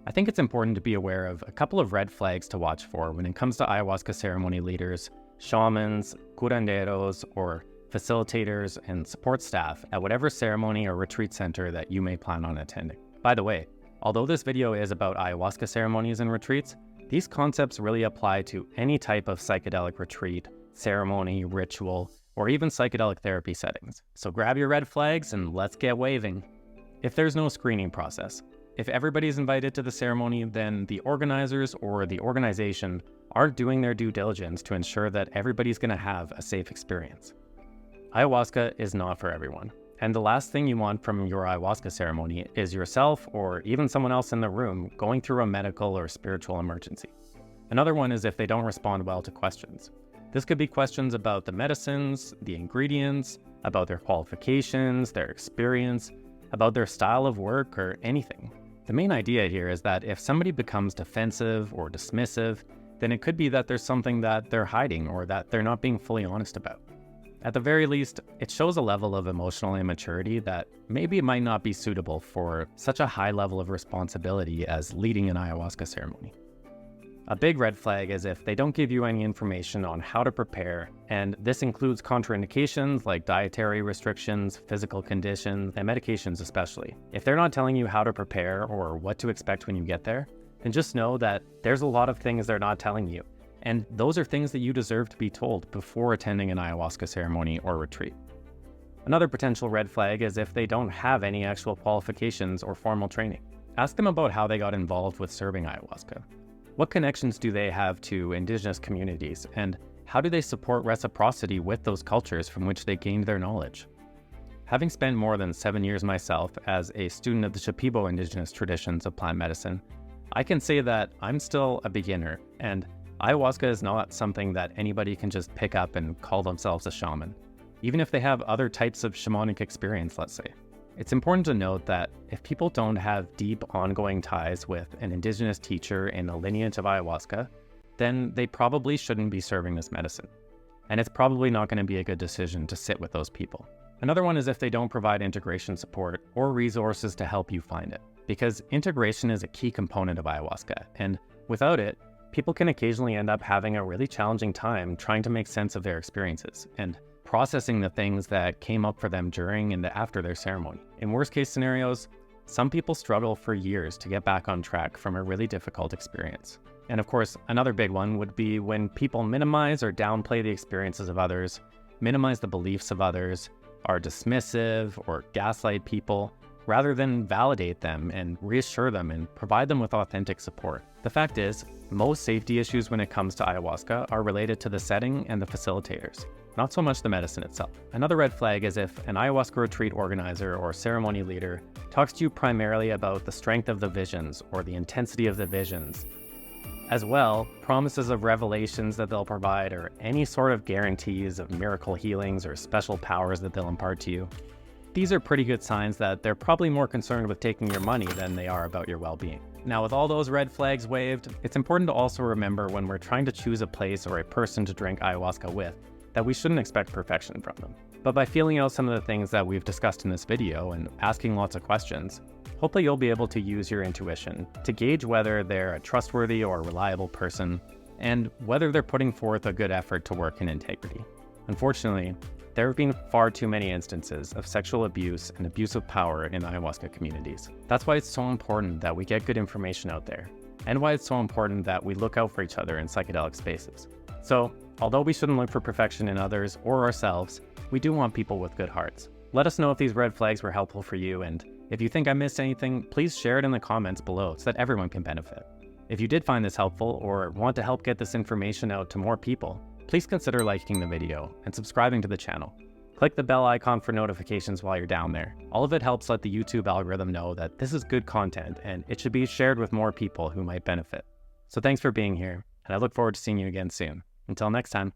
I think it's important to be aware of a couple of red flags to watch for when it comes to ayahuasca ceremony leaders, shamans, curanderos, or facilitators and support staff at whatever ceremony or retreat center that you may plan on attending. By the way, although this video is about ayahuasca ceremonies and retreats, these concepts really apply to any type of psychedelic retreat, ceremony, ritual, or even psychedelic therapy settings. So grab your red flags and let's get waving. If there's no screening process, if everybody's invited to the ceremony, then the organizers or the organization aren't doing their due diligence to ensure that everybody's going to have a safe experience. Ayahuasca is not for everyone, and the last thing you want from your ayahuasca ceremony is yourself or even someone else in the room going through a medical or spiritual emergency. Another one is if they don't respond well to questions. This could be questions about the medicines, the ingredients, about their qualifications, their experience, about their style of work, or anything. The main idea here is that if somebody becomes defensive or dismissive, then it could be that there's something that they're hiding or that they're not being fully honest about. At the very least, it shows a level of emotional immaturity that maybe it might not be suitable for such a high level of responsibility as leading an ayahuasca ceremony. A big red flag is if they don't give you any information on how to prepare, and this includes contraindications like dietary restrictions, physical conditions, and medications especially. If they're not telling you how to prepare or what to expect when you get there, then just know that there's a lot of things they're not telling you, and those are things that you deserve to be told before attending an ayahuasca ceremony or retreat. Another potential red flag is if they don't have any actual qualifications or formal training. Ask them about how they got involved with serving ayahuasca. What connections do they have to indigenous communities, and how do they support reciprocity with those cultures from which they gained their knowledge? Having spent more than 7 years myself as a student of the Shipibo indigenous traditions of plant medicine, I can say that I'm still a beginner, and ayahuasca is not something that anybody can just pick up and call themselves a shaman, even if they have other types of shamanic experience, let's say. It's important to note that if people don't have deep ongoing ties with an indigenous teacher in the lineage of ayahuasca, then they probably shouldn't be serving this medicine. And it's probably not going to be a good decision to sit with those people. Another one is if they don't provide integration support or resources to help you find it, because integration is a key component of ayahuasca, and without it, people can occasionally end up having a really challenging time trying to make sense of their experiences and processing the things that came up for them during and after their ceremony. In worst case scenarios, some people struggle for years to get back on track from a really difficult experience. And of course, another big one would be when people minimize or downplay the experiences of others, minimize the beliefs of others, are dismissive or gaslight people, rather than validate them and reassure them and provide them with authentic support. The fact is, most safety issues when it comes to ayahuasca are related to the setting and the facilitators, not so much the medicine itself. Another red flag is if an ayahuasca retreat organizer or ceremony leader talks to you primarily about the strength of the visions or the intensity of the visions. As well, promises of revelations that they'll provide or any sort of guarantees of miracle healings or special powers that they'll impart to you. These are pretty good signs that they're probably more concerned with taking your money than they are about your well-being. Now, with all those red flags waved, it's important to also remember when we're trying to choose a place or a person to drink ayahuasca with, that we shouldn't expect perfection from them. But by feeling out some of the things that we've discussed in this video and asking lots of questions, hopefully you'll be able to use your intuition to gauge whether they're a trustworthy or reliable person, and whether they're putting forth a good effort to work in integrity. Unfortunately, there have been far too many instances of sexual abuse and abuse of power in ayahuasca communities. That's why it's so important that we get good information out there, and why it's so important that we look out for each other in psychedelic spaces. So, although we shouldn't look for perfection in others or ourselves, we do want people with good hearts. Let us know if these red flags were helpful for you, and if you think I missed anything, please share it in the comments below so that everyone can benefit. If you did find this helpful or want to help get this information out to more people, please consider liking the video and subscribing to the channel. Click the bell icon for notifications while you're down there. All of it helps let the YouTube algorithm know that this is good content and it should be shared with more people who might benefit. So thanks for being here, and I look forward to seeing you again soon. Until next time.